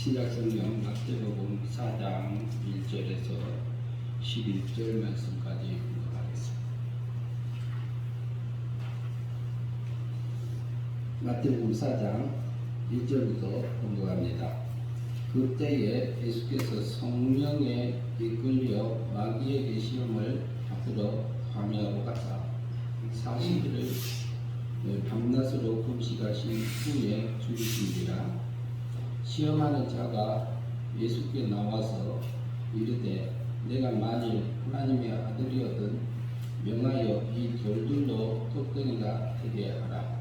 신약성경 마태복음 4장 1절에서 11절 말씀까지 공부하겠습니다. 마태복음 4장 1절부터 공부합니다. 그때에 예수께서 성령에 이끌려 마귀에게 시험을 받으러 광야로 가사 40일을 밤낮으로 금식하신 후에 죽으신지라. 시험하는 자가 예수께 나와서 이르되 내가 만일 하나님의 아들이거든 명하여 이 돌들로 떡덩이가 되게 하라.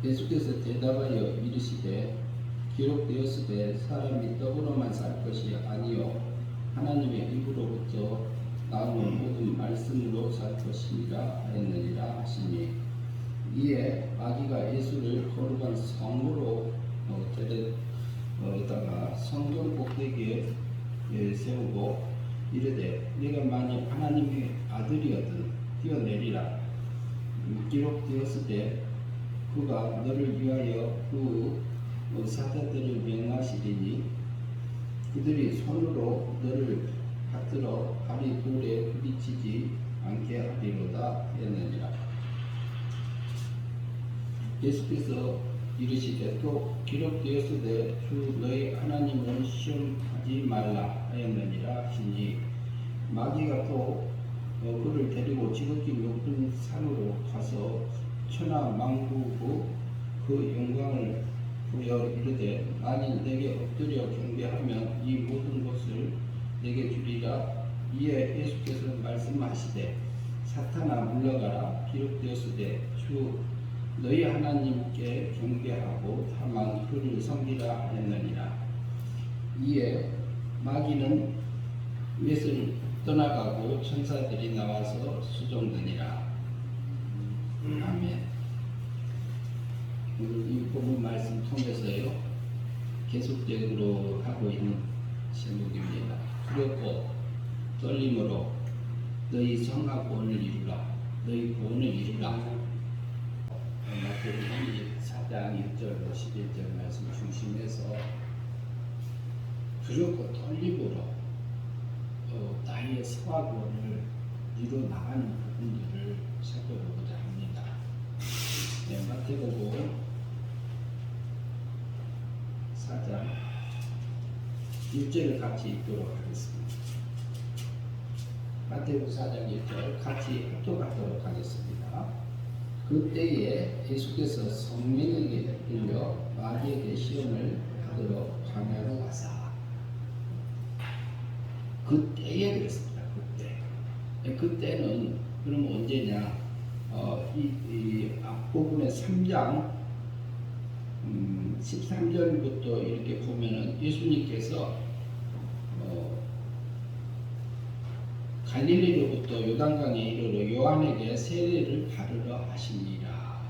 예수께서 대답하여 이르시되 기록되었으되 사람이 떡으로만 살 것이 아니요 하나님의 입으로부터 나오는 모든 말씀으로 살 것이니라 하였느니라 하시니, 이에 마귀가 예수를 거룩한 성으로 데려다가 성전 꼭대기에 세우고 이르되 내가 만일 하나님의 아들이거든 뛰어내리라. 기록되었을 때 그가 너를 위하여 그 사자들을 명하시리니 그들이 손으로 너를 받들어 발이 돌에 부딪히지 않게 하리로다 하였느니라. 예수께서 이르시되 또 기록되었으되 주 너희 하나님을 시험하지 말라 하였느니라 하시니, 마귀가 또 그를 데리고 지극히 높은 산으로 가서 천하 만국의 그 영광을 보여 이르되 만일 내게 엎드려 경배하면 이 모든 것을 내게 주리라. 이에 예수께서 말씀하시되 사탄아 물러가라. 기록되었으되 주 너희 하나님께 경배하고 다만 그를 섬기라 하였느니라. 이에 마귀는 맷을 떠나가고 천사들이 나와서 수종되니라. 아멘. 오늘 이 본문 말씀 통해서요 계속적으로 하고 있는 제목입니다. 두렵고 떨림으로 너희 성과 구원을 이루라. 너희 구원을 이루라. 마태복음 4장 1절로 11절 말씀 중심에서 두렵고 떨림으로 나의 성과 구원을 이루 나가는 부분들을 살펴보고자 합니다. 마태복음 4장 1절을 같이 읽도록 하겠습니다. 마태복음 4장 1절 같이 합독하도록 하겠습니다. 그때에 예수께서 성령에게 이끌려 마귀에게 시험을 받으러 광야로 가사. 그때에 그랬습니다. 그때는 그럼 언제냐? 이 앞부분의 3장 13절부터 이렇게 보면은 예수님께서 갈릴리로부터 요단강에 이르러 요한에게 세례를 받으러 하시니라.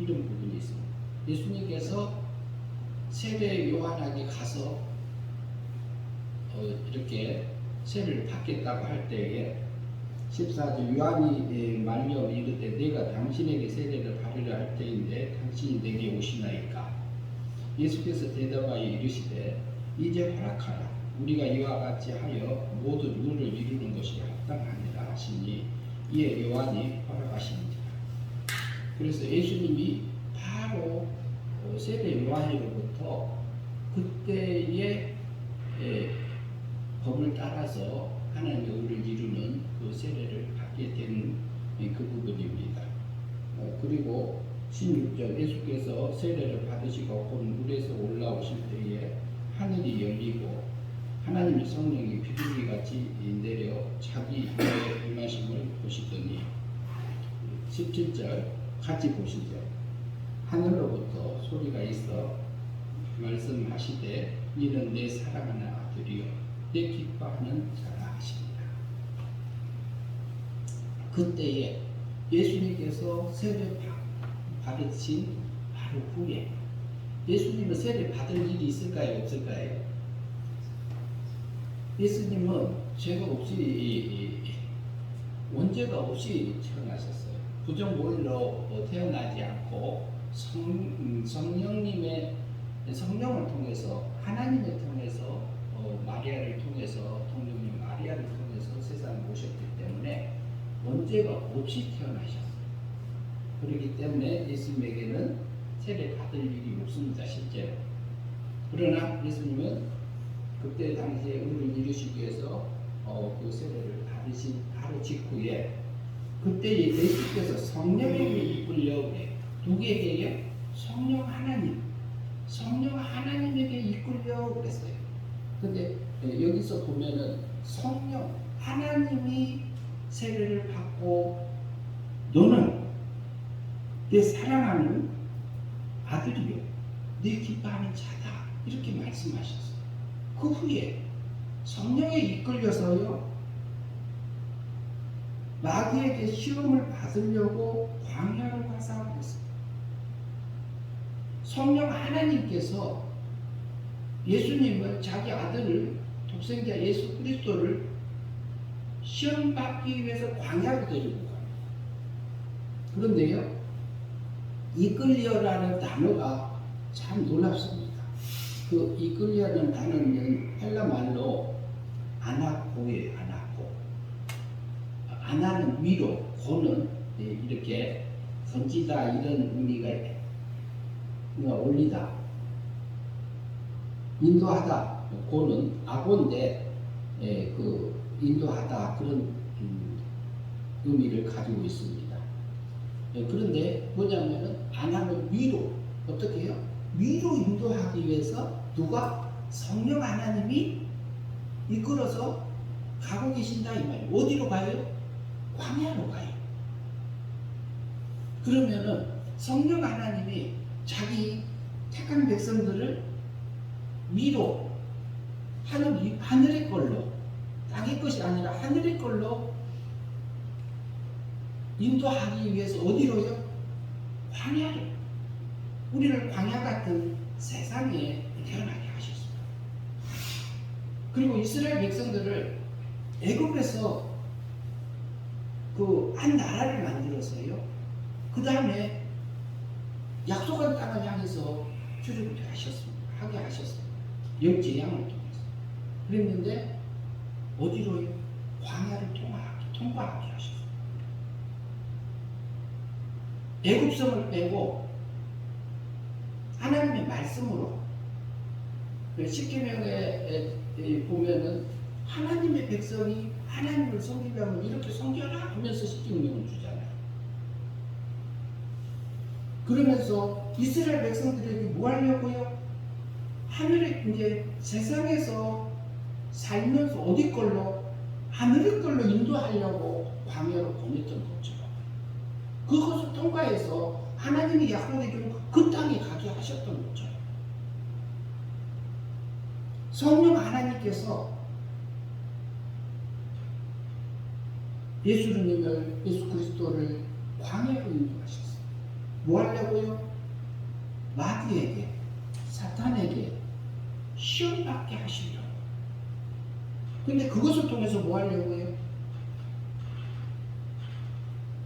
이런 부분이 있습니다. 예수님께서 세례 요한에게 가서 이렇게 세례를 받겠다고 할 때에 14절 요한이 말려 이르되 내가 당신에게 세례를 받으려 할 때인데 당신이 내게 오시나이까. 예수께서 대답하여 이르시되 이제 허락하라. 우리가 이와 같이 하여 모든 의를 이루는 것이 합당하니라 하시니, 이에 요한이 허락하시니라. 그래서 예수님이 바로 세례 요한으로부터 그때의 법을 따라서 하나님의 의를 이루는 그 세례를 받게 된 그 부분입니다. 그리고 16절 예수께서 세례를 받으시고 곧 물에서 올라오실 때에 하늘이 열리고 하나님의 성령이 비둘기같이 내려 자기 위에 임하심을 보시더니, 17절 같이 보시죠. 하늘로부터 소리가 있어 말씀하시되 이는 내 사랑하는 아들이요 내 기뻐하는 자라 하십니다. 그때에 예수님께서 세례 받으신 바로 후에 예수님은 세례 받을 일이 있을까요? 없을까요? 예수님은 죄가 없이 원죄가 없이 태어나셨어요. 부정물로 태어나지 않고 성령님의 성령을 통해서 하나님을 통해서 마리아를 통해서 동정녀 마리아를 통해서 세상에 오셨기 때문에 문제가 없이 태어나셨어요. 그렇기 때문에 예수님에게는 세례 받을 일이 없습니다, 실제로. 그러나 예수님은 그때 당시에 의를 이루시기 위해서 그 세례를 받으신 바로 직후에 그때 예수께서 성령에게 이끌려 누구에게요? 성령 하나님에게 이끌려 그랬어요. 근데 여기서 보면은 성령 하나님이 세례를 받고 너는 내 사랑하는 아들이요 내 기뻐하는 자다 이렇게 말씀하셨어요. 그 후에 성령에 이끌려서요 마귀에게 시험을 받으려고 광야로 가서 그랬어요. 성령 하나님께서 예수님을 자기 아들을 독생자 예수 그리스도를 시험 받기 위해서 광야로 데리고 갑니다. 그런데요 이끌려라는 단어가 참 놀랍습니다. 그 이끌려는 단어는 헬라 말로 아나코예요. 아나는 위로, 고는 이렇게 던지다 이런 의미가 올리다, 인도하다. 고는 악어인데 그 인도하다 그런 의미를 가지고 있습니다. 그런데 뭐냐면은 아나는 위로 어떻게 해요? 위로 인도하기 위해서 누가 성령 하나님이 이끌어서 가고 계신다 이 말이에요. 어디로 가요? 광야로 가요. 그러면은 성령 하나님이 자기 택한 백성들을 위로 하늘의 걸로 땅의 것이 아니라 하늘의 걸로 인도하기 위해서 어디로요? 광야로. 우리를 광야 같은 세상에 태어나게 하셨습니다. 그리고 이스라엘 백성들을 애굽에서 그 한 나라를 만들어서요. 그 다음에 약속한 땅을 향해서 출애굽을 하게 하셨습니다. 영재앙을 통해서. 그랬는데 어디로요? 광야를 통과하게 하셨습니다. 애굽성을 빼고 하나님의 말씀으로 십계명에 보면은 하나님의 백성이 하나님을 섬기려면 이렇게 섬겨라 하면서 십계명을 주잖아요. 그러면서 이스라엘 백성들에게 뭐 하려고요? 하늘에 이제 세상에서 살면서 어디 걸로? 하늘의 걸로 인도하려고 광야로 보냈던 것처럼 그것을 통과해서 하나님이 약속해준 그 땅에 가게 하셨던 것처럼 성령 하나님께서 예수 그리스도를 광야로 인도하셨어요. 뭐 하려고요? 마귀에게, 사탄에게 시험받게 하시려고. 근데 그것을 통해서 뭐 하려고요?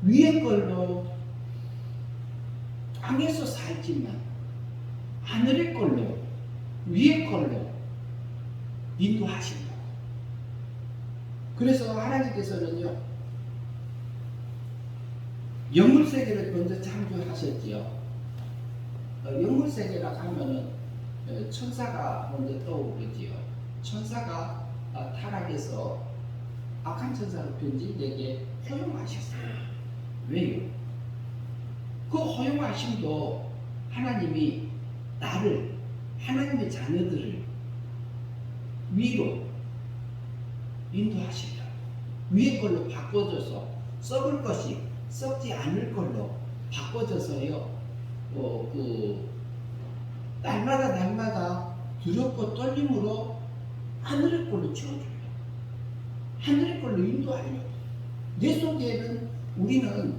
위의 걸로 땅에서 살지만 하늘의 걸로 위의 걸로 인도하신다고. 그래서 하나님께서는요 영물 세계를 먼저 창조하셨지요. 영물 세계라고 하면은 천사가 먼저 떠오르지요. 천사가 타락해서 악한 천사로 변질되게 허용하셨어요. 왜요? 그 허용하심도 하나님이 나를, 하나님의 자녀들을 위로 인도하신다. 위의 걸로 바꿔줘서 썩을 것이 썩지 않을 걸로 바꿔줘서요. 날마다 두렵고 떨림으로 하늘의 걸로 채워줘요. 하늘의 걸로 인도하려고. 내 속에는 우리는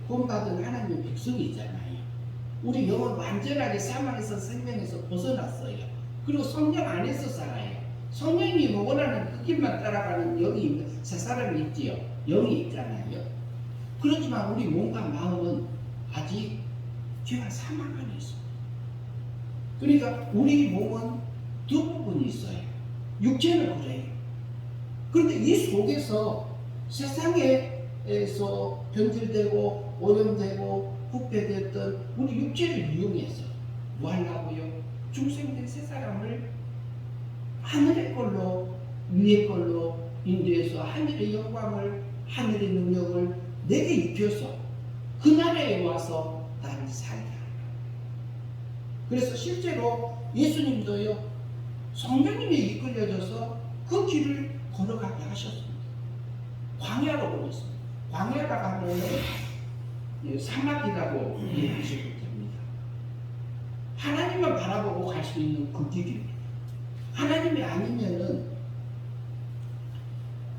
구원받은 하나님의 백성이 있잖아요. 우리 영혼 완전하게 사망에서 생명에서 벗어났어요. 그리고 성령 안에서 살아요. 성령이 원하는 그 길만 따라가는 영이 새 사람이 있지요. 영이 있잖아요. 그렇지만 우리 몸과 마음은 아직 죄와 사망 안에 있습니다. 그러니까 우리 몸은 두 부분이 있어요. 육체는 그래요. 그런데 이 속에서 세상에서 변질되고 오염되고 부패됐던 우리 육체를 이용해서 뭐 하려고요? 중생된 새 사람을 하늘의 걸로, 위의 걸로 인도해서 하늘의 영광을, 하늘의 능력을 내게 입혀서 그 나라에 와서 나를 살게 하라. 그래서 실제로 예수님도요, 성령님이 이끌려져서 그 길을 걸어가게 하셨습니다. 광야로 보냈습니다. 광야라고 하면 사막이라고 이해하셔도 됩니다. 하나님만 바라보고 갈 수 있는 그 길입니다. 하나님이 아니면은,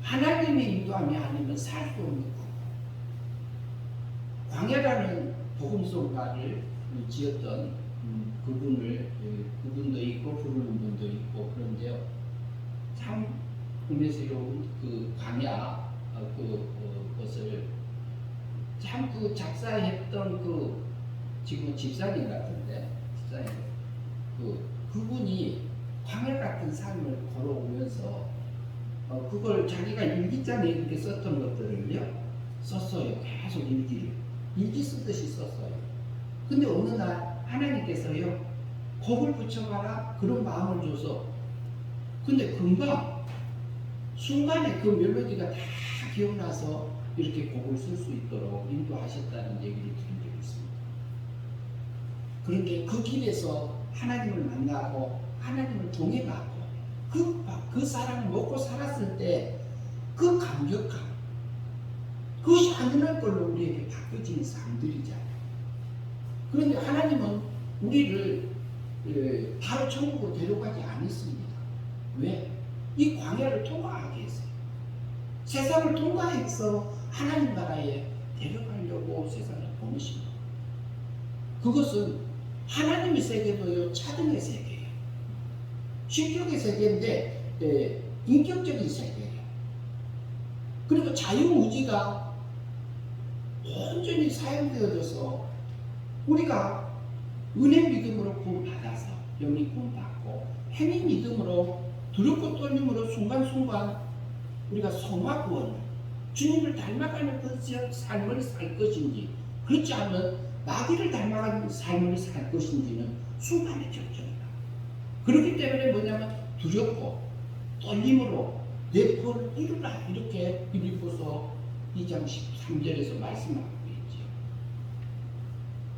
하나님의 인도함이 아니면 살 수 없는 것. 광야라는 복음성가를 지었던 그분도 있고 부르는 분도 있고 그런데요, 참 은혜스러운 그 광야 것을 참 그 작사했던 지금 집사님 같은데 그분이 광야 같은 삶을 걸어오면서 그걸 자기가 일기장에 이렇게 썼던 것들을요 썼어요. 계속 일기 쓰듯이 썼어요. 근데 어느 날 하나님께서요 곡을 붙여봐라 그런 마음을 줘서, 근데 금방 순간에 그 멜로디가 다 기억나서 이렇게 곡을 쓸 수 있도록 인도하셨다는 얘기를 들은 적이 있습니다. 그런데 그 길에서 하나님을 만나고 하나님을 동행하고 그 사람을 먹고 살았을 때 그 감격함, 그것이 하늘날 걸로 우리에게 바뀌어지는 삶들이잖아요. 그런데 하나님은 우리를 바로 천국으로 데려가지 않았습니다. 왜? 이 광야를 통과하게 했어요. 세상을 통과해서 하나님 나라에 데려가려고 세상을 보내신 거예요. 그것은 하나님의 세계도요, 차등의 세계예요. 신격의 세계인데 인격적인 세계예요. 그리고 자유의지가 온전히 사용되어져서 우리가 은혜 믿음으로 구원받아서 영이 구원받고 행위 믿음으로 두렵고 떨림으로 순간순간 우리가 성화 구원, 주님을 닮아가는 그 삶을 살 것인지, 그렇지 않으면 마귀를 닮아가는 삶을 살 것인지는 순간의 결정이다. 그렇기 때문에 뭐냐면 두렵고 떨림으로 내 구원을 이루라, 이렇게 빌립보서 2장 13절에서 말씀하고 있죠.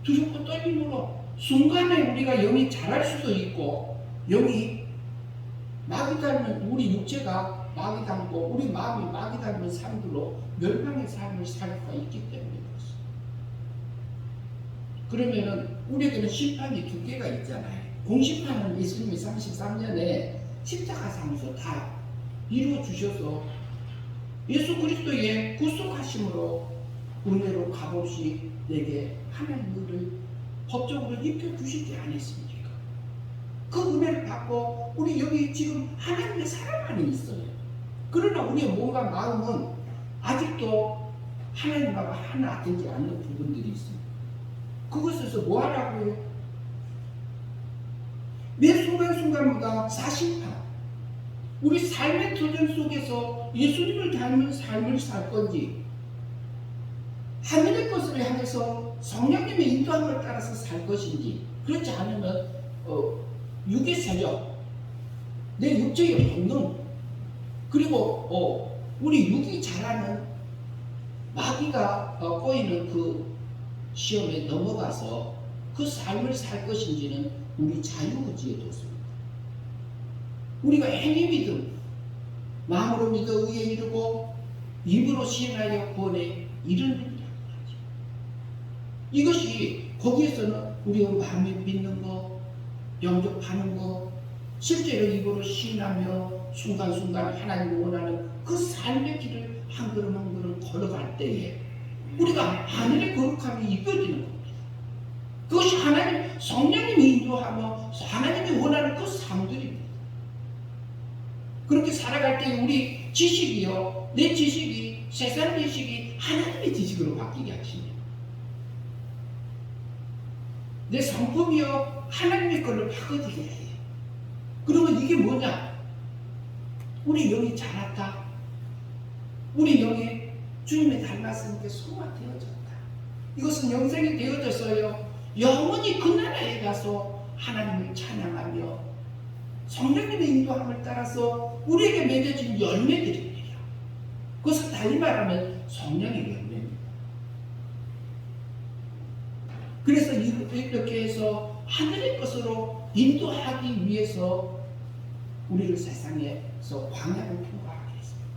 두렵고 떨림으로 순간에 우리가 영이 자랄 수도 있고, 영이 마귀 닮은 우리 육체가 마귀 닮고 우리 마음이 마귀 닮은 삶들로 멸망의 삶을 살 수가 있기 때문에 그렇습니다. 그러면은 우리에게는 심판이 두 개가 있잖아요. 공심판은 예수님이 33년에 십자가상에서 다 이루어 주셔서 예수 그리스도의 구속하심으로 은혜로 값없이 내게 하나님을 법적으로 입혀 주시지 않았습니까? 그 은혜를 받고 우리 여기 지금 하나님의 사람 안에 있어요. 그러나 우리의 몸과 마음은 아직도 하나님과 하나 되지 않는 부분들이 있습니다. 그것에서 뭐 하라고요? 매 순간순간마다 사심판, 우리 삶의 도전 속에서 예수님을 닮은 삶을 살 건지, 하늘의 것을 향해서 성령님의 인도함을 따라서 살 것인지, 그렇지 않으면 육의 세력, 내 육체의 본능, 그리고 우리 육이 잘하는 마귀가 꼬이는 그 시험에 넘어가서 그 삶을 살 것인지는 우리 자유의지에 뒀습니다. 우리가 행위 믿음, 마음으로 믿어 의에 이르고 입으로 시인하여 구원에 이르는다고 하죠. 이것이 거기에서는 우리가 마음에 믿는 거, 영접하는 거, 실제로 입으로 시인하며 순간순간 하나님이 원하는 그 삶의 길을 한 걸음 한 걸음 걸어갈 때에 우리가 하늘의 거룩함이 입혀지는 겁니다. 그것이 하나님 성령님이 인도하며 하나님이 원하는 그 삶들입니다. 그렇게 살아갈 때 우리 지식이요, 내 지식이 세상 지식이 하나님의 지식으로 바뀌게 하십니다. 내 성품이요 하나님의 걸로 바꿔드려야 해요. 그러면 이게 뭐냐? 우리 영이 자랐다. 우리 영이 주님의 닮았으니까 소화되어졌다. 이것은 영생이 되어져서요 영원히 그 나라에 가서 하나님을 찬양하며 성령님의 인도함을 따라서 우리에게 맺어진 열매들입니다. 그것을 달리 말하면 성령의 열매입니다. 그래서 이렇게 해서 하늘의 것으로 인도하기 위해서 우리를 세상에서 광야를 통과하게 했습니다.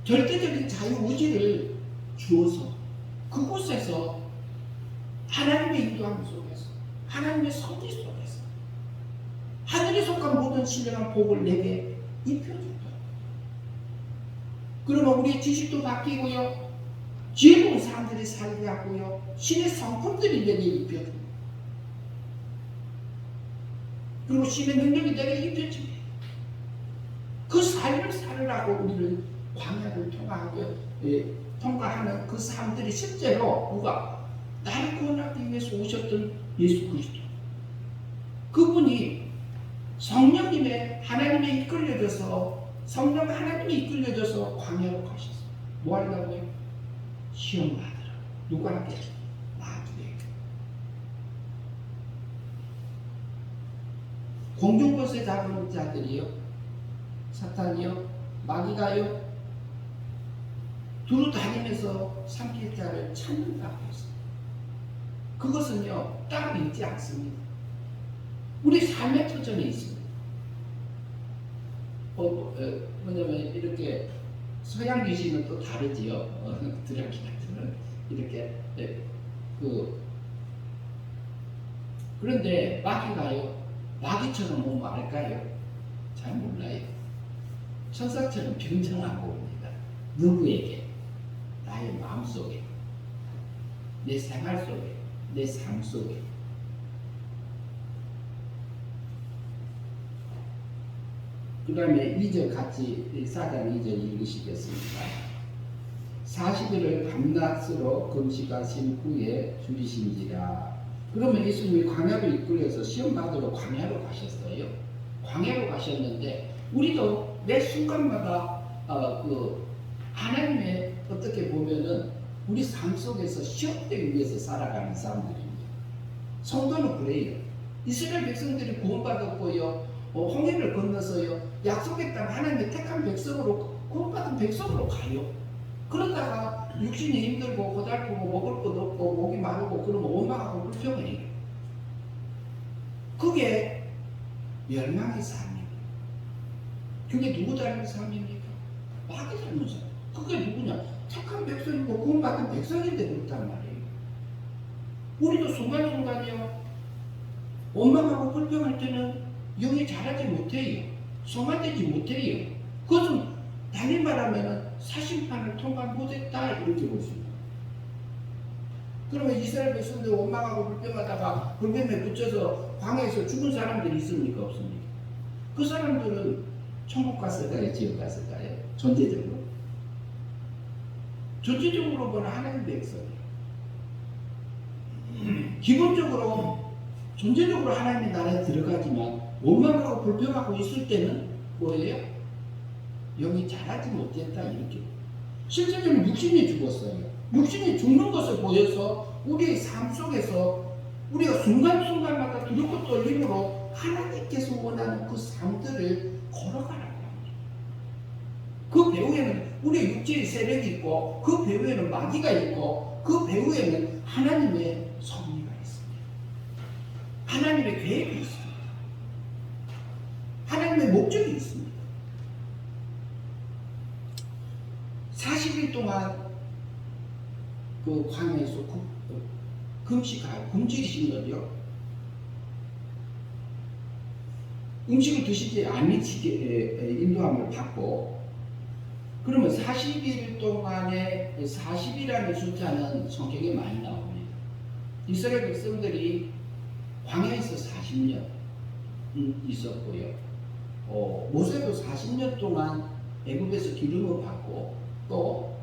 절대적인 자유의지를 주어서 그곳에서 하나님의 인도함 속에서 하나님의 섭리 속에서 하늘에 속한 모든 신령한 복을 내게 입혀준다. 그러면 우리의 지식도 바뀌고요 지혜로운 사람들이 살게 하고요 신의 성품들이 내게 입혀줍니다. 그리고 신의 능력이 내게 입혀집니다. 그 삶을 살으라고 우리를 광야를 통과하는 그 사람들이 실제로 누가 나를 구원하기 위해서 오셨던 예수 그리스도, 그분이 성령님의 하나님에 이끌려져서 성령 하나님이 이끌려져서 광야로 가셨어요. 뭐 하려고요? 시험 받으라. 누구한테? 나한테. 공중권세 잡은 자들이요 사탄이요 마귀가요 두루 다니면서 삼킬 자를 찾는다고 했어요. 그것은요 따로 있지 않습니다. 우리 삶의 터전에 있습니다. 뭐냐면 이렇게 서양 귀신은 또 다르지요. 드라큘라들은 이렇게 그런데 마귀가요 마귀처럼 뭐 말할까요? 잘 몰라요. 천사처럼 병정하고 옵니다. 누구에게? 나의 마음속에, 내 생활 속에, 내 삶 속에. 그 다음에 2절 같이 4장 2절 읽으시겠습니다. 40일을 밤낮으로 금식하신 후에 줄이신지라. 그러면 예수님이 광야로 이끌려서 시험 받으러 광야로 가셨어요. 광야로 가셨는데 우리도 매 순간마다 하나님의 어떻게 보면은 우리 삶 속에서 시험되기 위해서 살아가는 사람들입니다. 성도는 그래요. 이스라엘 백성들이 구원받았고요. 홍해를 건너서요. 약속의 땅 하나님의 택한 백성으로 구원받은 백성으로 가요. 그러다가 육신이 힘들고 고달프고 먹을 것 없고 목이 마르고 그러면 원망하고 불평해요. 그게 멸망의 삶입니다. 그게 누구 닮은 삶입니까? 마귀 닮은 삶. 그게 누구냐? 착한 백성이고 구원받은 백성인데 그렇단 말이에요. 우리도 순간순간이요 원망하고 불평할 때는 영이 자라지 못해요. 성화되지 못해요. 그것은 달리 말하면 사심판을 통과 못했다 이렇게 볼 수 있습니다. 그러면 이스라엘 백성들 원망하고 불평하다가 불뱀에 붙여서 광야에서 죽은 사람들이 있습니까? 없습니까? 그 사람들은 천국 갔을까요? 지옥 갔을까요? 존재적으로? 존재적으로 보는 하나님 백성이에요. 기본적으로 존재적으로 하나님의 나라에 들어가지만 원망하고 불평하고 있을 때는 뭐예요? 영이 자라지 못했다 이렇게. 실제적으로 육신이 죽었어요. 육신이 죽는 것을 보여서 우리의 삶 속에서 우리가 순간순간마다 두렵고 떨림으로 하나님께서 원하는 그 삶들을 걸어가라고 합니다. 그 배후에는 우리의 육체의 세력이 있고 그 배후에는 마귀가 있고 그 배후에는 하나님의 섭리가 있습니다. 하나님의 계획이 있습니다. 하나님의 목적이 있습니다. 40일 동안 그 광야에서 굶주리신 거죠. 음식을 드시지 않으시게 인도함을 받고, 그러면 40일 동안에 40이라는 숫자는 성경에 많이 나옵니다. 이스라엘 백성들이 광야에서 40년 있었고요. 모세도 40년 동안 애굽에서 기름을 받고 또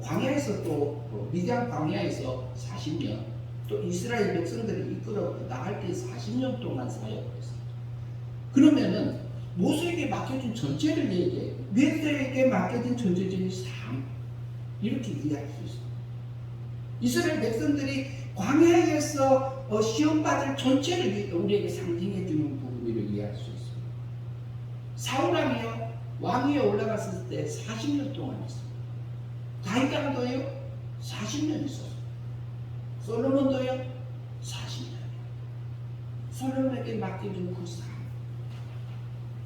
광야에서 또 미디안 광야에서 40년 또 이스라엘 백성들이 이끌어 나갈 때 40년 동안 사역했어요. 그러면은 모세에게 맡겨진 전체를 얘기해. 모세에게 맡겨진 전체적인 삶 이렇게 이해할 수 있어요. 이스라엘 백성들이 광야에서 시험받을 전체를 우리에게 상징해주는 부분을 이해할 수 있어요. 사울왕이요 왕위에 올라갔을 때 40년 동안 있어요. 다윗 왕도요 40년 있었어요. 솔로몬도요 40년이요. 솔로몬에게 맡겨진 그 삶,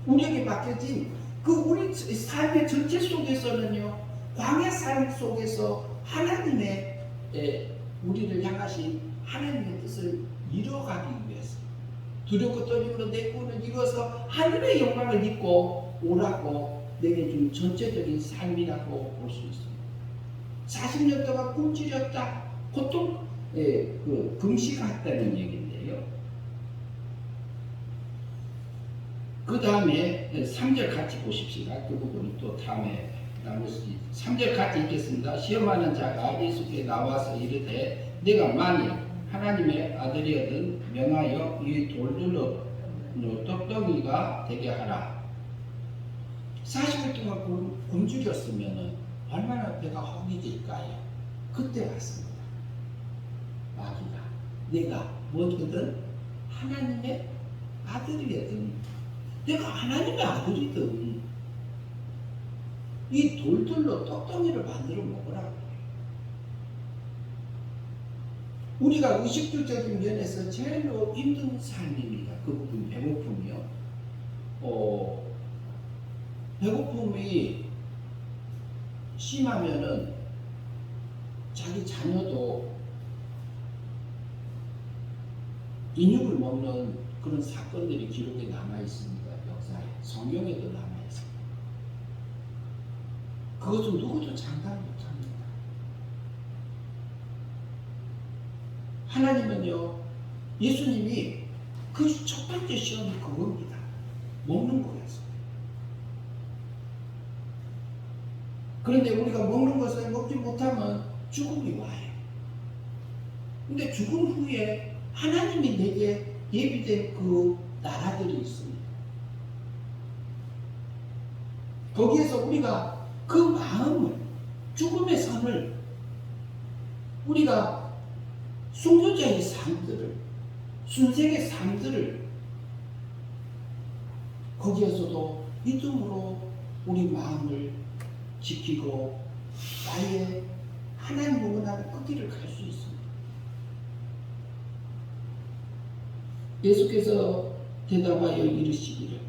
우리에게 맡겨진 그 우리 삶의 전체 속에서는요, 광야 삶 속에서 하나님의 우리를 향하신 하나님의 뜻을 이뤄가기 위해서 두렵고 떨림으로 내 꿈을 이루어서 하늘의 영광을 입고 오라고 내게 준 전체적인 삶이라고 볼 수 있습니다. 40년 동안 굶주렸다, 고통, 금식했다는 얘기인데요. 그 다음에 3절 같이 보십시다. 그 부분은 또 다음에 나눌 수 있습니다. 3절 같이 읽겠습니다. 시험하는 자가 예수께 나와서 이르되 내가 만일 하나님의 아들이거든 명하여 이 돌들로 떡덩이가 되게 하라. 40일 동안 굶주렸으면 얼마나 배가 허기질까요? 그때 왔습니다. 마귀가 내가 뭐든 하나님의 아들이거든, 내가 하나님의 아들이든 이 돌들로 떡덩이를 만들어 먹으라고. 우리가 의식주적인 면에서 제일 힘든 삶입니다. 그 부분 배고픔이요. 배고픔이 심하면은 자기 자녀도 인육을 먹는 그런 사건들이 기록에 남아 있습니다. 역사에, 성경에도 남아 있습니다. 그것은 누구도 장담 못합니다. 하나님은요, 예수님이 그 첫 번째 시험이 그겁니다. 먹는 거였어요. 그런데 우리가 먹는 것을 먹지 못하면 죽음이 와요. 근데 죽음 후에 하나님이 내게 예비된 그 나라들이 있습니다. 거기에서 우리가 그 마음을, 죽음의 선을, 우리가 순교자의 삶들을, 순생의 삶들을 거기에서도 믿음으로 우리 마음을 지키고 나의 하나님 원하는 그 길을 갈 수 있습니다. 예수께서 대답하여 이르시기를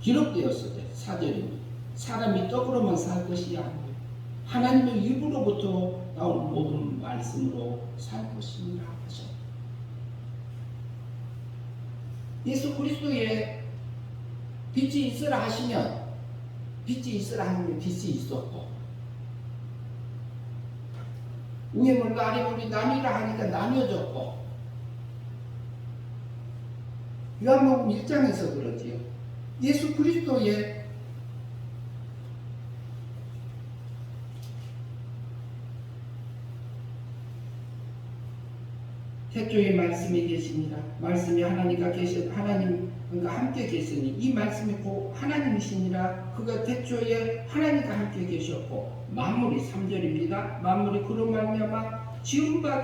기록되었으되 4절입니다. 사람이 떡으로만 살 것이 아니고 하나님의 입으로부터 나온 모든 말씀으로 살 것이니라 하셨다. 예수 그리스도의 빛이 있으라 하시면 빛이 있으라 하면 빛이 있었고, 위에 물과 아래 물이 나뉘라 하니까 나뉘어졌고, 요한복음 1장에서 그러지요. 예수 그리스도의 태초에 말씀이 계시니라. 말씀이 하나님과 하나님과 함께 계시니 이 말씀이 곧 하나님이시니라. 그가 태초에 하나님과 함께 계셨고 만물이 3절입니다. 만물이 그로 말미암아 지은 바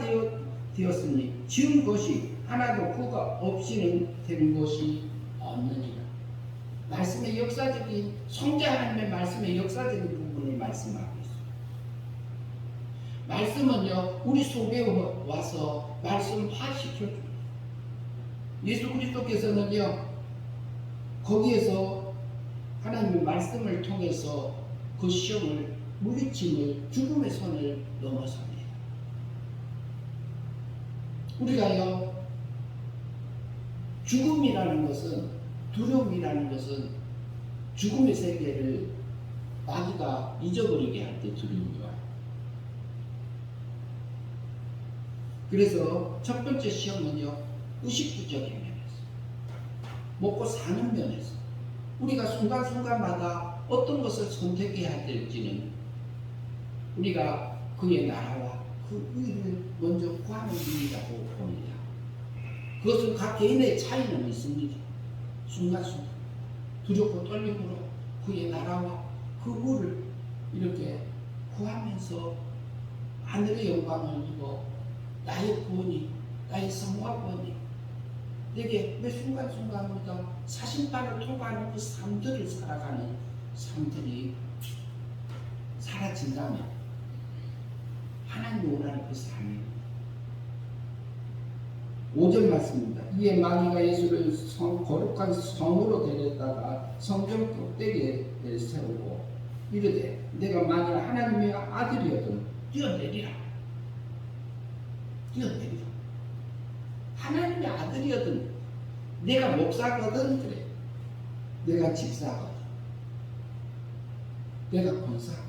되었으니 지은 것이 하나도 그가 없이는 된 것이 없느니라. 말씀의 역사적인, 성자 하나님의 말씀의 역사적인 부분을 말씀하고 있습니다. 말씀은요, 우리 속에 와서 말씀화시켜줍니다. 예수 그리스도께서는요, 거기에서 하나님의 말씀을 통해서 그 시험을, 물리침을, 죽음의 선을 넘어섭니다. 우리가요, 죽음이라는 것은, 두려움이라는 것은 죽음의 세계를 마귀가 잊어버리게 할 때 두려움이 와요. 그래서 첫 번째 시험은요, 의식주적인 면에서, 먹고 사는 면에서, 우리가 순간순간마다 어떤 것을 선택해야 될지는 우리가 그의 나라와 그 일을 먼저 구하는 일이라고 봅니다. 그것은 각 개인의 차이는 있습니다. 순간순간 두렵고 떨림으로 그의 나라와 그 의를 이렇게 구하면서 하늘의 영광을 입어 나의 구원이, 나의 성화 구원이 내게 매 순간순간마다 사심판을 통과하는 그 삶들을 살아가는 삶들이 사라진다면 하나님이 원하는 그 삶입니다. 5절 말씀입니다. 이에 마귀가 예수를 거룩한 성으로 데려다가 성전 꼭대기에 세우고 이르되 내가 만일 하나님의 아들이어든 뛰어내리라. 뛰어내리라. 하나님의 아들이어든 내가 목사거든 그래. 내가 집사거든. 내가 권사거든.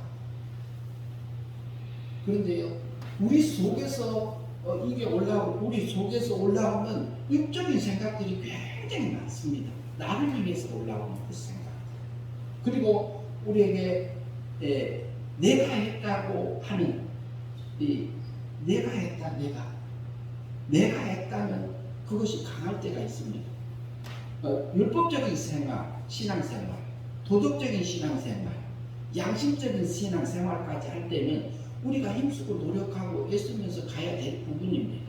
그런데요, 우리 속에서 이게 올라오고 우리 속에서 올라오는 육적인 생각들이 굉장히 많습니다. 나를 위해서 올라오는 그 생각. 그리고 우리에게 내가 했다고 하는 내가 했다, 내가 했다는 그것이 강할 때가 있습니다. 율법적인 생활, 신앙생활, 도덕적인 신앙생활, 양심적인 신앙생활까지 할 때는 우리가 힘쓰고 노력하고 애쓰면서 가야 될 부분입니다.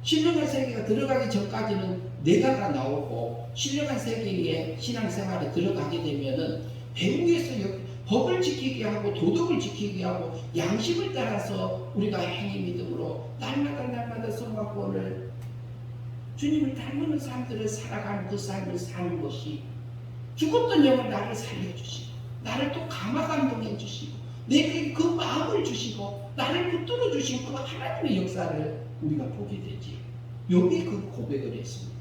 신령한 세계가 들어가기 전까지는 내가가 나오고 신령한 세계의 신앙생활에 들어가게 되면은 배후에서 법을 지키게 하고 도덕을 지키게 하고 양심을 따라서 우리가 행위 믿음으로 날마다 성화권을 주님을 닮는 삶들을 살아가는 그 삶을 사는 것이 죽었던 영을 나를 살려주시고 나를 또 감화감동해 주시고 내게 그 마음을 주시고 나를 붙들어 주신 그 하나님의 역사를 우리가 보게 되지. 욥이 그 고백을 했습니다.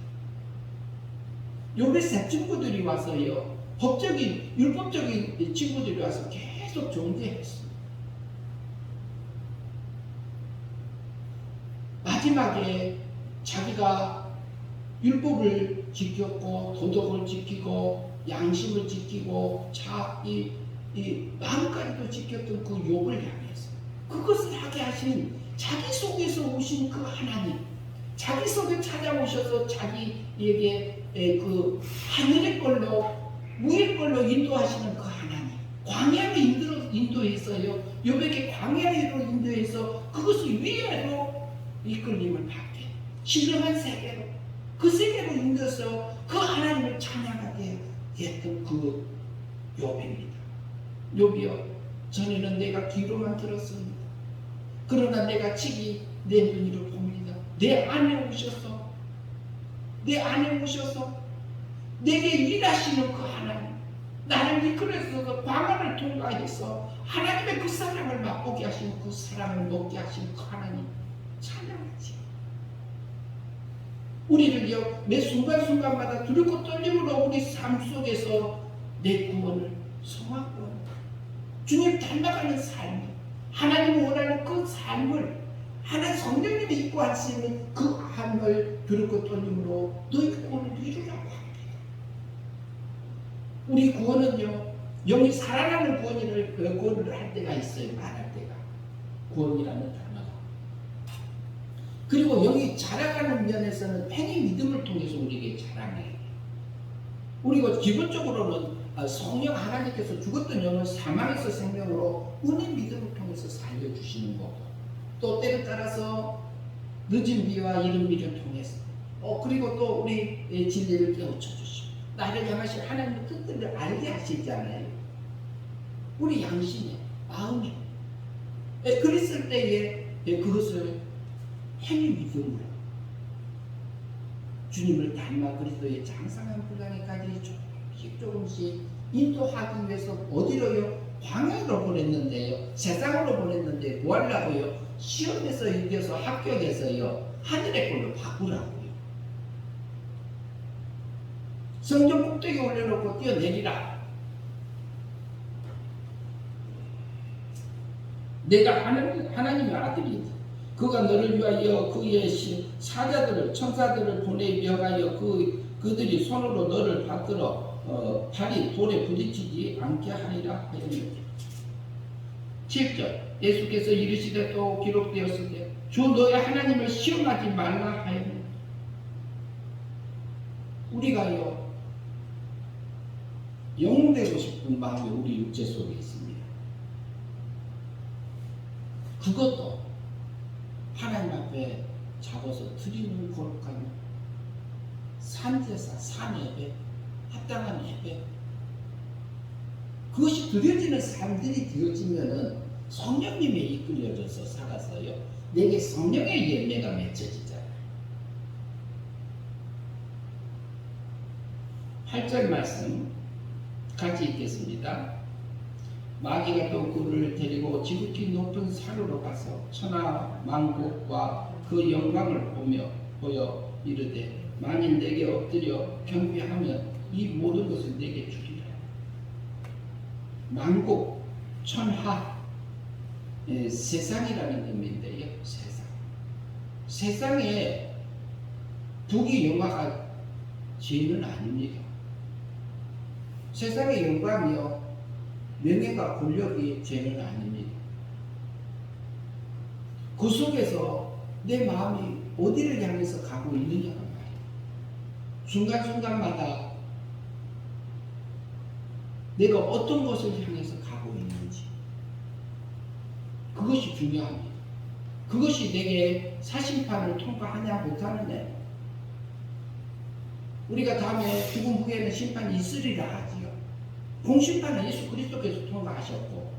욥의 세 친구들이 와서요, 법적인 율법적인 친구들이 와서 계속 존재했습니다. 마지막에 자기가 율법을 지켰고 도덕을 지키고 양심을 지키고 이 마음까지도 지켰던 그 욥을 향해서 그것을 하게 하신 자기 속에서 오신 그 하나님, 자기 속에 찾아오셔서 자기에게 그 하늘의 걸로 위의 걸로 인도하시는 그 하나님, 광야로 인도해서요, 욥에게 광야로 인도해서 그것을 위로 이끌림을 받게 신령한 세계로 그 세계로 인도해서 그 하나님을 찬양하게 했던 그 욥입니다. 욥이여, 전에는 내가 귀로만 들었습니다. 그러나 내가 지기 내 눈으로 봅니다. 내 안에 오셔서 내게 일하시는 그 하나님, 나를 이끌어서 광야를 통과해서 하나님의 그 사랑을 맛보게 하시는 그 사랑을 먹게 하시는 그 하나님 찬양하지. 우리를요, 매 순간순간마다 두렵고 떨림으로 우리 삶 속에서 내 구원을 성화구원, 주님 닮아가는 삶, 하나님이 원하는 그 삶을 하나님 성령님이 입고 하시는 그 삶을 두렵고 떨림으로 너희 구원을 이루라고 합니다. 우리 구원은요, 영이 살아나는 구원을 할 때가 있어요. 말할 때가 구원이라는 단어가. 그리고 영이 자라가는 면에서는 행위 믿음을 통해서 우리에게 자라나요. 우리가 기본적으로는 성령 하나님께서 죽었던 영을 사망에서 생명으로 은혜 믿음을 통해서 살려주시는 거고, 또 때를 따라서 늦은 비와 이른 비를 통해서 그리고 또 우리 진리를 깨우쳐 주시고 나를 향하신 하나님의 뜻들을 알게 하시잖아요. 우리 양심에 마음에 그랬을 때에 그것을 행위 믿음으로 주님을 닮아 그리스도의 장성한 분량에까지 조금씩 인도하기 위해서 어디로요? 광야로 보냈는데요, 세상으로 보냈는데 뭐 하려고요? 시험에서 이겨서 합격해서요 하늘의 걸로 바꾸라고요. 성전 꼭대기 올려놓고 뛰어내리라. 내가 하나님의 아들이지. 그가 너를 위하여 그의 사자들을 천사들을 보내 명하여 그들이 손으로 너를 받들어 발이 돌에 부딪히지 않게 하리라 하였느니라. 7절 예수께서 이르시되 또 기록되었을 때 주 너의 하나님을 시험하지 말라 하였느니라. 우리가요 영웅되고 싶은 마음이 우리 육체 속에 있습니다. 그것도 하나님 앞에 잡아서 드리는 거룩한 산제사, 산예배, 합당한 예배, 그것이 드려지는 삶들이 되어지면은 성령님에 이끌려져서 살아서요 내게 성령의 열매가 맺혀지잖아요. 8절 말씀 같이 읽겠습니다. 마귀가 또 그를 데리고 지극히 높은 산으로 가서 천하 만국과 그 영광을 보여 이르되 만일 내게 엎드려 경배하면 이 모든 것을 내게 주리라. 만국, 천하, 세상이라는 의미인데요. 세상에 북이 영화가 죄는 아닙니다. 세상의 영광이요 명예가 권력이 죄는 아닙니다. 그 속에서 내 마음이 어디를 향해서 가고 있느냐는 말이에요. 순간순간마다 내가 어떤 것을 향해서 가고 있는지 그것이 중요합니다. 그것이 내게 사심판을 통과하냐 못하느냐. 우리가 다음에 죽음 후에는 심판이 있으리라 하지요. 공심판은 예수 그리스도께서 통과하셨고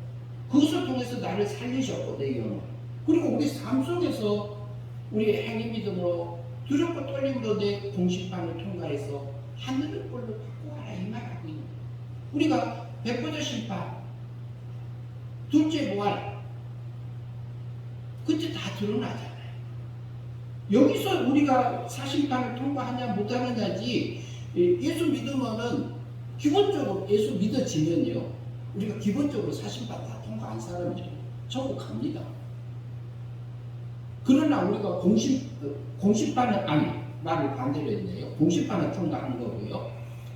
그것을 통해서 나를 살리셨고 내 영혼, 그리고 우리 삶 속에서 우리 행위 믿음으로 두렵고 떨림으로 내 공심판을 통과해서 하늘을 꼴로 받고 가라 이 말하고 있는 거예요. 우리가 백보자 심판, 둘째 부활 그때 다 드러나잖아요. 여기서 우리가 사심판을 통과하냐 못하느냐지. 예수 믿으면은 기본적으로 예수 믿어지면요 우리가 기본적으로 사심판 다 통과한 사람들이 천국 갑니다. 그러나 우리가 공심판은 아니 말을 반대로 했네요. 공심판은 통과하는 거고요.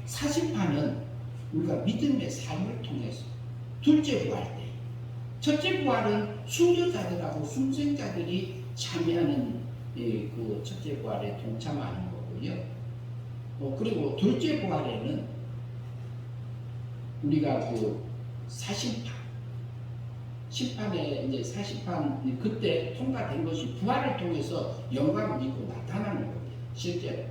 사심판은 우리가 믿음의 삶을 통해서 둘째 부활 때, 첫째 부활은 순교자들하고 순생자들이 참여하는 그 첫째 부활에 동참하는 거고요. 그리고 둘째 부활에는 우리가 그 사심판, 심판에 이제 사심판 그때 통과된 것이 부활을 통해서 영광을 입고 나타나는 겁니다. 실제로.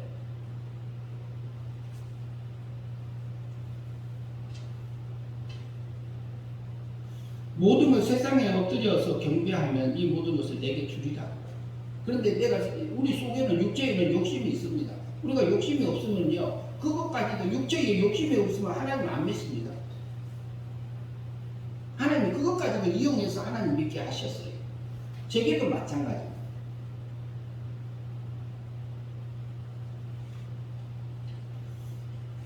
모든 걸 세상에 엎드려서 경배하면 이 모든 것을 내게 주리라. 그런데 우리 속에는 육체에는 욕심이 있습니다. 우리가 욕심이 없으면요 그것까지도 육체에 욕심이 없으면 하나님 안 믿습니다. 하나님이 그것까지도 이용해서 하나님 믿게 하셨어요. 제게도 마찬가지입니다.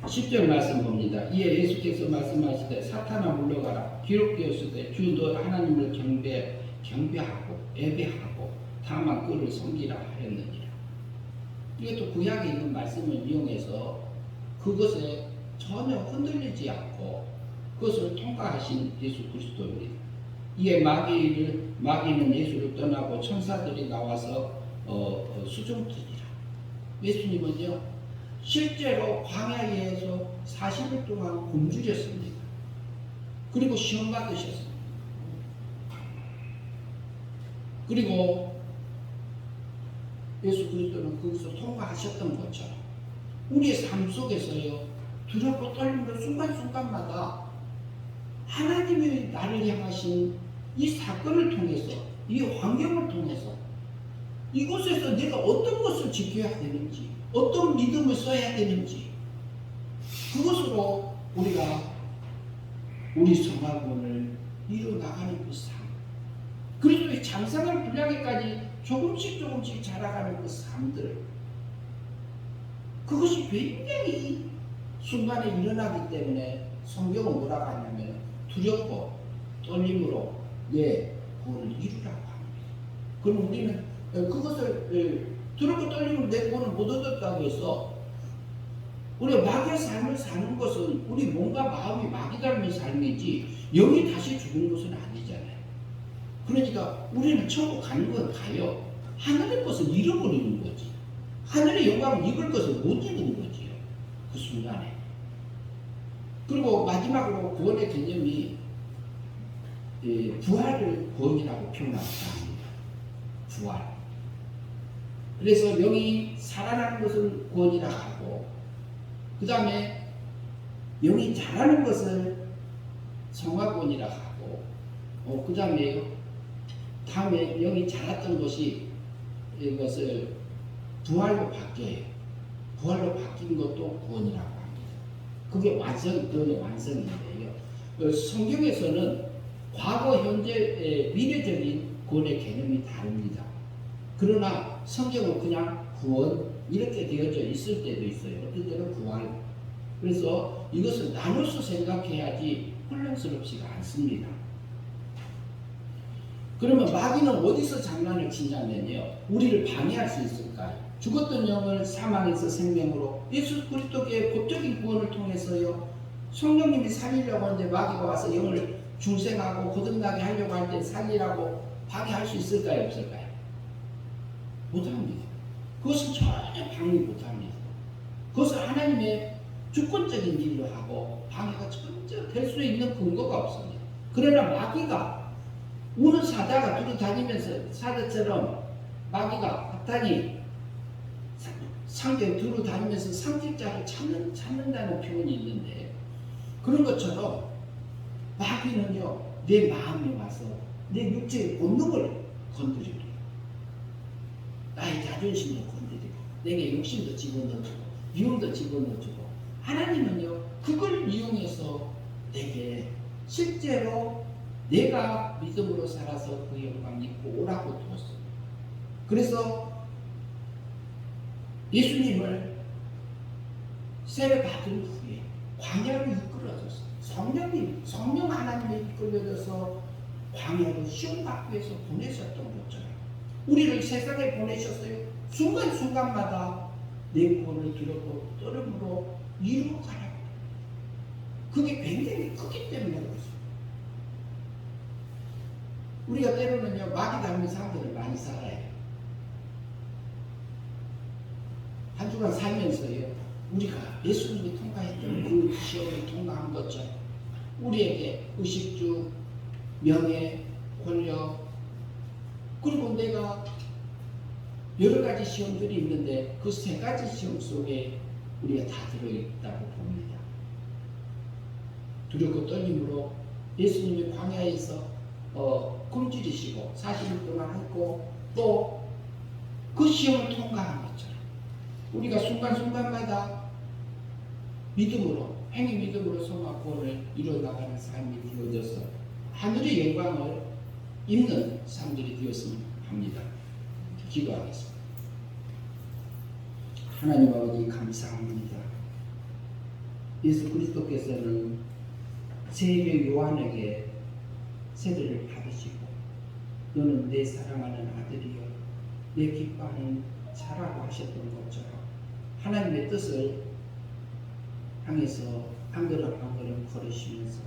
10절 말씀 봅니다. 이에 예수께서 말씀하시되 사탄아 물러가라. 기록되었으되 주 너 하나님을 경배하고 예배하고 다만 그를 섬기라 하였느니라. 이것도 구약에 있는 말씀을 이용해서 그것에 전혀 흔들리지 않고 그것을 통과하신 예수 그리스도입니다. 이에 마귀는 예수를 떠나고 천사들이 나와서 수종들이라. 예수님은요 실제로 광야에서 40일 동안 굶주렸습니다. 그리고 시험 받으셨습니다. 그리고 예수 그리스도는 거기서 통과하셨던 것처럼 우리의 삶 속에서요 두렵고 떨림으로 순간순간마다 하나님이 나를 향하신 이 사건을 통해서, 이 환경을 통해서 이곳에서 내가 어떤 것을 지켜야 되는지, 어떤 믿음을 써야 되는지, 그것으로 우리가 우리 성화군을 이어나가는 그 삶, 그리스도의 장성한 분량에까지 조금씩 자라가는 그 삶들, 그것이 굉장히 순간에 일어나기 때문에 성경은 뭐라고 하냐면 두렵고 떨림으로 내 구원을 이루라고 합니다. 그럼 우리는 그것을 두렵고 떨림으로 내 구원을 못 얻었다고 해서 우리가 마귀의 삶을 사는 것은 우리 몸과 마음이 마귀 닮은 삶이지 영이 다시 죽은 것은 아니잖아요. 그러니까 우리는 천국 가는 건 가요. 하늘의 것을 잃어버리는 거지. 하늘의 영광을 입을 것을 못 입는 거지요. 그 순간에. 그리고 마지막으로 구원의 개념이 부활을 구원이라고 표현하고 합니다. 부활. 그래서 영이 살아나는 것을 구원이라고 하고, 그 다음에 영이 자라는 것을 성화구원이라고 하고, 그 다음에 영이 자랐던 것이 이것을 부활로 바뀌어요. 부활로 바뀐 것도 구원이라고 합니다. 그게 구원의 완성인데요. 성경에서는 과거, 현재, 미래적인 구원의 개념이 다릅니다. 그러나 성경은 그냥 구원 이렇게 되어져 있을 때도 있어요. 어떤 때는 부활. 그래서 이것을 나눠서 생각해야지 혼란스럽지가 않습니다. 그러면 마귀는 어디서 장난을 치냐면요, 우리를 방해할 수 있을까요? 죽었던 영을 사망에서 생명으로, 예수 그리스도의 법적인 구원을 통해서요, 성령님이 살리려고 하는데 마귀가 와서 영을 중생하고 거듭나게 하려고 할 때 살리라고 방해할 수 있을까요? 없을까요? 못합니다. 그것은 전혀 방해 못합니다. 그것을 하나님의 주권적인 일로 하고 방해가 전혀 될 수 있는 근거가 없습니다. 그러나 마귀가 우는 사자가 두루 다니면서, 사자처럼 마귀가 사탄이 상대 두루 다니면서 상직자를 찾는다는 표현이 있는데, 그런 것처럼 마귀는요, 내 마음에 와서 내 육체의 본능을 건드리고, 나의 자존심도 건드리고, 내게 욕심도 집어넣어주고, 미움도 집어넣어주고, 하나님은요, 그걸 이용해서 내게 실제로 내가 믿음으로 살아서 그 영광 입고 오라고 두었습니다. 그래서 예수님을 세례 받은 후에 광야로 이끌어졌어요. 성령 하나님이 이끌어져서 광야로 시험 받기 위해서 보내셨던 것처럼 우리를 세상에 보내셨어요. 순간순간마다 내 구원을 들었고 떨음으로 이루어가라고. 그게 굉장히 크기 때문에 그렇습니다. 우리가 때로는요, 마귀 닮은 사람들을 많이 살아요. 한 주간 살면서요, 우리가 예수님이 통과했던 그 시험을 통과한 것처럼 우리에게 의식주, 명예, 권력, 그리고 내가 여러 가지 시험들이 있는데 그 세 가지 시험 속에 우리가 다 들어있다고 봅니다. 두렵고 떨림으로 예수님이 광야에서 굶주리시고 40일 동안 했고, 또 그 시험을 통과한 것처럼 우리가 순간순간마다 믿음으로, 행위 믿음으로 소망 구원을 이루어나가는 삶이 되어져서 하늘의 영광을 입는 삶들이 되었으면 합니다. 기도하겠습니다. 하나님 아버지 감사합니다. 예수 그리스도께서는 세례 요한에게 세례를 받으시고, 너는 내 사랑하는 아들이여 내 기뻐하는 자라고 하셨던 것처럼 하나님의 뜻을 향해서 한 걸음 한 걸음 걸으시면서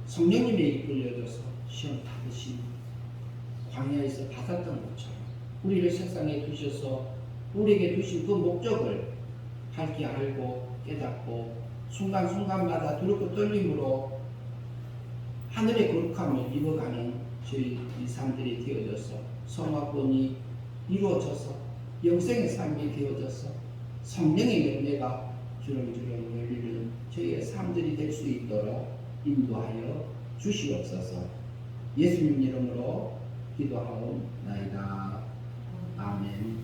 성령님에 이끌려져서 시험 받으신 광야에서 받았던 것처럼 우리를 세상에 두셔서 우리에게 주신 그 목적을 밝게 알고 깨닫고 순간순간마다 두렵고 떨림으로 하늘의 거룩함을 입어가는 저희 이 삶들이 되어져서 성화권이 이루어져서 영생의 삶이 되어져서 성령의 열매가 주렁주렁 열리는 저희의 삶들이 될 수 있도록 인도하여 주시옵소서. 예수님 이름으로 기도하옵나이다. 아멘.